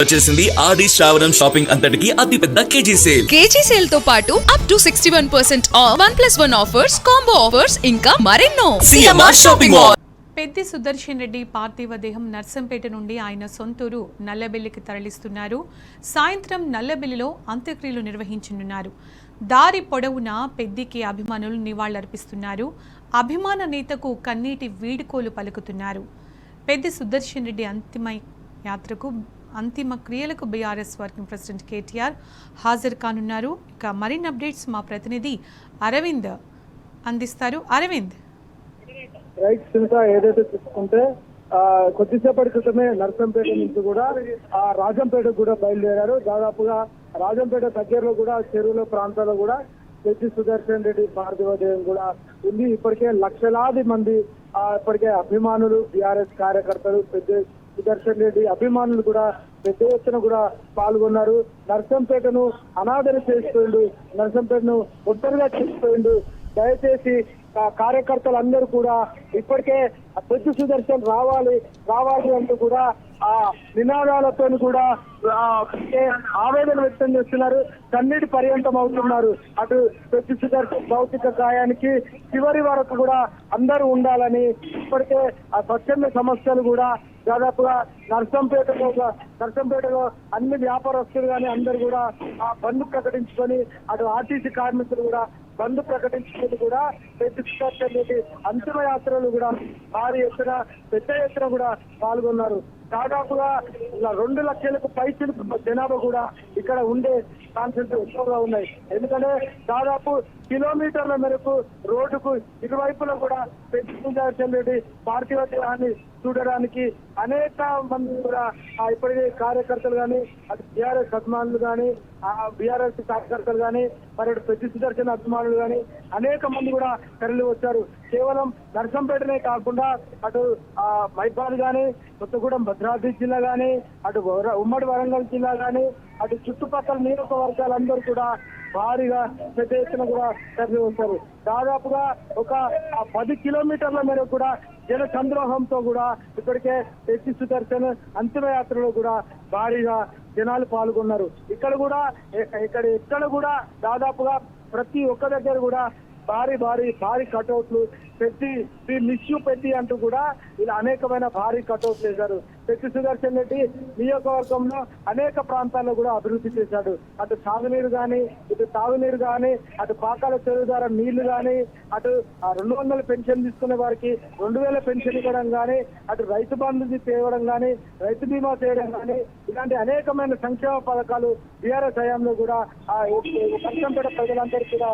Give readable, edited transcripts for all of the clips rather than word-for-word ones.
వచ్చేసింది ఆడి శ్రావణం షాపింగ్ అంతటికి అతిపెద్ద కేజీ సేల్ తో పాటు up to 61% of 1+1 offers, combo offers ఇంకా మరెన్నో. CMR shopping mall. Peddi Sudarshan Reddy పార్థివ దేహం నర్సంపేట నుండి ఆయన సొంతూరు నల్లబెల్లికి తరలిస్తున్నారు. సాయంత్రం నల్లబెల్లిలో అంత్యక్రియలు నిర్వహించనున్నారు. దారి పొడవునా పెద్దికి అభిమానులు నివాళులర్పిస్తున్నారు. అభిమాన నేతకు కన్నీటి వీడుకోలు పలుకుతున్నారు. పెద్ది సుదర్శన్ రెడ్డి అంతిమ క్రియలకు బీఆర్ఎస్ వర్కింగ్ ప్రెసిడెంట్ కేటీఆర్ హాజరు కానున్నారు. ఇక మరిన్ని అప్డేట్స్ మా ప్రతినిధి అరవింద్ అందిస్తారు. అరవింద్, రైట్ ఏదైతే చూసుకుంటే కొద్దిసేపటి క్రితమే నర్సంపేట నుంచి కూడా రాజంపేటకు కూడా బయలుదేరారు. దాదాపుగా రాజంపేట దగ్గరలో కూడా చెరువుల ప్రాంతాల్లో కూడా పెద్ది సుదర్శన్ రెడ్డి పార్థివ దేహం కూడా ఉంది. ఇప్పటికే లక్షలాది మంది ఇప్పటికే అభిమానులు, బీఆర్ఎస్ కార్యకర్తలు, పెద్ద సుదర్శన్ రెడ్డి అభిమానులు కూడా పెద్ద ఎత్తున కూడా పాల్గొన్నారు. నర్సంపేటను అనాదర చేసిపోయిండు, నర్సంపేటను ఒంటరిగా చేసిపోయిండు. దయచేసి కార్యకర్తలందరూ కూడా ఇప్పటికే పెద్ద సుదర్శన్ రావాలి అంటూ కూడా ఆ నినాదాలతో కూడా ఆవేదన వ్యక్తం చేస్తున్నారు. కన్నీటి పర్యంతం అవుతున్నారు. అటు పెద్ద సుదర్శన్ భౌతిక గాయానికి చివరి వరకు కూడా అందరూ ఉండాలని ఇప్పటికే ఆ స్వచ్ఛంద సంస్థలు కూడా దాదాపుగా నర్సంపేటలో అన్ని వ్యాపారస్తులు కానీ అందరూ కూడా ఆ బంద్ ప్రకటించుకొని, అటు ఆర్టీసీ కార్మికులు కూడా బంద్ ప్రకటించుకొని కూడా పెద్ద సుదర్శన్ రెడ్డి అంతిమ యాత్రలు కూడా భారీ ఎత్తున పెద్ద ఎత్తున కూడా పాల్గొన్నారు. దాదాపుగా 2 లక్షలకు పైచిలుకు జనాభా కూడా ఇక్కడ ఉండే ఛాన్సెస్ ఎక్కువగా ఉన్నాయి. ఎందుకంటే దాదాపు కిలోమీటర్ల మేరకు రోడ్డుకు ఇరువైపులా కూడా పెద్ద సుదర్శన్ రెడ్డి పార్థివ దేహాన్ని చూడడానికి అనేక మంది కూడా ఇప్పటికే కార్యకర్తలు కానీ, అటు బీఆర్ఎస్ అభిమానులు కానీ, బీఆర్ఎస్ కార్యకర్తలు కానీ, మరి పెద్ద సుదర్శన్ అభిమానులు కానీ అనేక మంది కూడా తరలి వచ్చారు. కేవలం నర్సంపేటనే కాకుండా అటు మైబాద్ కానీ, కొత్తగూడెం భద్రాద్రి జిల్లా కానీ, అటు ఉమ్మడి వరంగల్ జిల్లా కానీ, అటు చుట్టుపక్కల నియోజకవర్గాలందరూ కూడా భారీగా పెద్ద ఎత్తున కూడా తరలి వస్తారు. దాదాపుగా ఒక 10 కిలోమీటర్ల మేరకు కూడా జన సంద్రోహంతో కూడా ఇప్పటికే పెద్ది సుదర్శన్ అంతిమయాత్రలో కూడా భారీగా జనాలు పాల్గొన్నారు. ఇక్కడ కూడా దాదాపుగా ప్రతి ఒక్క దగ్గర కూడా భారీ కటౌట్లు పెద్ది మిస్ యూ పెద్ది అంటూ కూడా ఇలా అనేకమైన భారీ కటౌట్లు వేశారు. పెద్ది సుదర్శన్ రెడ్డి నియోజకవర్గంలో అనేక ప్రాంతాల్లో కూడా అభివృద్ధి చేశాడు. అటు సాగునీరు కానీ, ఇటు తాగునీరు కానీ, అటు పాకాల చెరువు ద్వారా నీళ్లు కానీ, అటు 200 పెన్షన్ తీసుకునే వారికి 2000 పెన్షన్ ఇవ్వడం కానీ, అటు రైతు బంధు తేవడం కానీ, రైతు బీమా చేయడం కానీ, ఇలాంటి అనేకమైన సంక్షేమ పథకాలు బీఆర్ఎస్ హయాంలో కూడా నర్సంపేట ప్రజలందరూ కూడా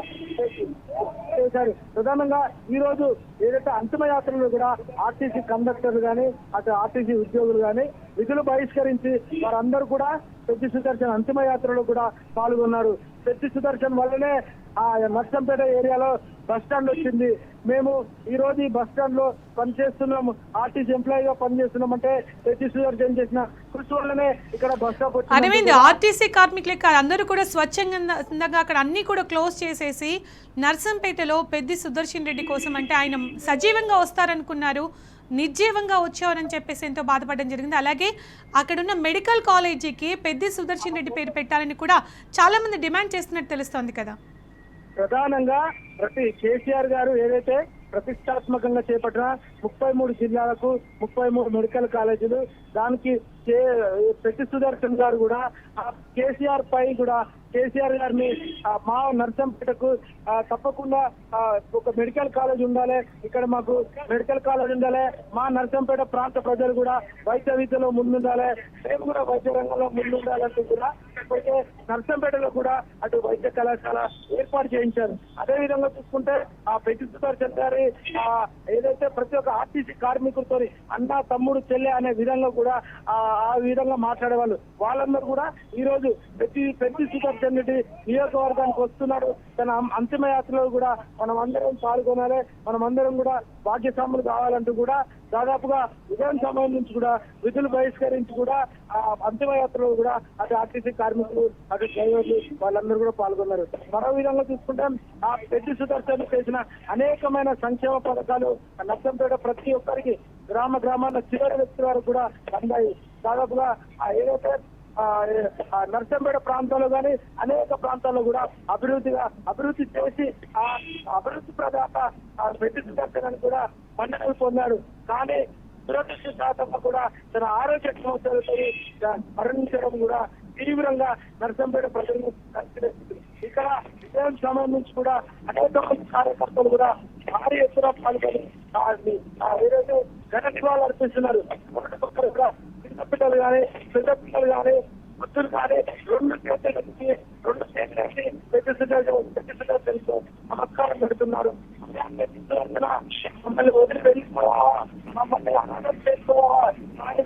చేశారు. ప్రధానంగా ఈ రోజు ఏదైతే అంతిమయాత్రలో కూడా ఆర్టీసీ కండక్టర్లు కానీ, అటు ఆర్టీసీ ఉద్యోగులు కానీ విధులు బహిష్కరించి వారందరూ కూడా పెద్ది సుదర్శన్ అంతిమయాత్రలో కూడా పాల్గొన్నారు. పెద్ది సుదర్శన్ వల్లనే ఆ నర్సంపేట ఏరియాలో బస్ స్టాండ్ వచ్చింది. మేము ఈ రోజు ఈ బస్ స్టాండ్ లో పనిచేస్తున్నాము, ఆర్టీసీ ఎంప్లాయీగా పనిచేస్తున్నామంటే పెద్ది సుదర్శన్ చేసిన కృషి వల్లనే ఇక్కడ బస్ స్టాప్ వచ్చింది. అరవింద్, ఆర్టీసీ కార్మికులే అందరూ కూడా స్వచ్ఛందంగా అక్కడ అన్ని కూడా క్లోజ్ చేసేసి నర్సంపేటలో పెద్ది సుదర్శన్ రెడ్డి కోసం అంటే ఆయన సజీవంగా వస్తారనుకున్నారు, నిర్జీవంగా వచ్చారని చెప్పేసి ఎంతో బాధపడడం జరిగింది. అలాగే అక్కడున్న మెడికల్ కాలేజీకి పెద్ది సుదర్శన్ రెడ్డి పేరు పెట్టాలని కూడా చాలా మంది డిమాండ్ చేస్తున్నట్టు తెలుస్తోంది కదా. ప్రధానంగా కేసీఆర్ గారు ఏదైతే ప్రతిష్టాత్మకంగా చేపట్టిన 33 జిల్లాలకు 33 మెడికల్ కాలేజీలు, దానికి పెద్ది సుదర్శన్ గారు కూడా కేసీఆర్ పై కూడా కేసీఆర్ గారిని మా నర్సంపేటకు తప్పకుండా ఒక మెడికల్ కాలేజ్ ఉండాలి, ఇక్కడ మాకు మెడికల్ కాలేజ్ ఉండాలి, మా నర్సంపేట ప్రాంత ప్రజలు కూడా వైద్య విద్యలో ముందుండాలి, మేము కూడా వైద్య రంగంలో ముందుండాలంటూ కూడా ఇప్పటికే నర్సంపేటలో కూడా అటు వైద్య కళాశాల ఏర్పాటు చేయించారు. అదే విధంగా చూసుకుంటే పెద్ది సుదర్శన్ గారి ఏదైతే ప్రతి ఒక్క ఆర్టీసీ కార్మికులతో అన్న తమ్ముడు చెల్లె అనే విధంగా కూడా ఆ విధంగా మాట్లాడేవాళ్ళు. వాళ్ళందరూ కూడా ఈ రోజు పెద్ది సుదర్శన్ రెడ్డి నియోజకవర్గానికి వస్తున్నారు. తన అంతిమ యాత్రలో కూడా మనం అందరం పాల్గొనాలి, మనం అందరం కూడా భాగ్యస్వాములు కావాలంటూ కూడా దాదాపుగా ఉదయం సమయం నుంచి కూడా విధులు బహిష్కరించి కూడా అంతిమ యాత్రలో కూడా అటు ఆర్టీసీ కార్మికులు, అటు డ్రైవర్లు వాళ్ళందరూ కూడా పాల్గొన్నారు. మరో విధంగా చూసుకుంటే ఆ పెద్ది సుదర్శన్ చేసిన అనేకమైన సంక్షేమ పథకాలు నర్సంపేట ప్రతి ఒక్కరికి గ్రామాల చివరి వ్యక్తి వరకు కూడా అందాయి. దాదాపుగా ఏదైతే నర్సంపేట ప్రాంతంలో కానీ అనేక ప్రాంతాల్లో కూడా అభివృద్ధి చేసి ఆ అభివృద్ధి ప్రదాత పెద్ద సుదర్శన్ కూడా మన్ననలు పొందాడు. కానీ దురదృష్టశాతంగా కూడా తన ఆరోగ్య సమస్యలతో మరణించడం కూడా తీవ్రంగా నర్సంపేట ప్రజలను కలిసివేసింది. ఇక్కడ విజయం సంబంధించి కూడా అనేక మంది కార్యకర్తలు కూడా భారీ ఎత్తున పాల్గొని ఈరోజు ఘన నివాళులు అర్పిస్తున్నారు. ఒక్కొక్కరు కూడా చిన్నపిల్లలు కానీ పెద్ద పిల్లలు కానీ వృద్ధులు కానీ రెండు చేతులకి పెద్ద సుదర్శన్తో నమస్కారం పెడుతున్నారు. మమ్మల్ని వదిలి వెళ్ళిపోవా, మమ్మల్ని ఆనందం చేసుకోవా, కానీ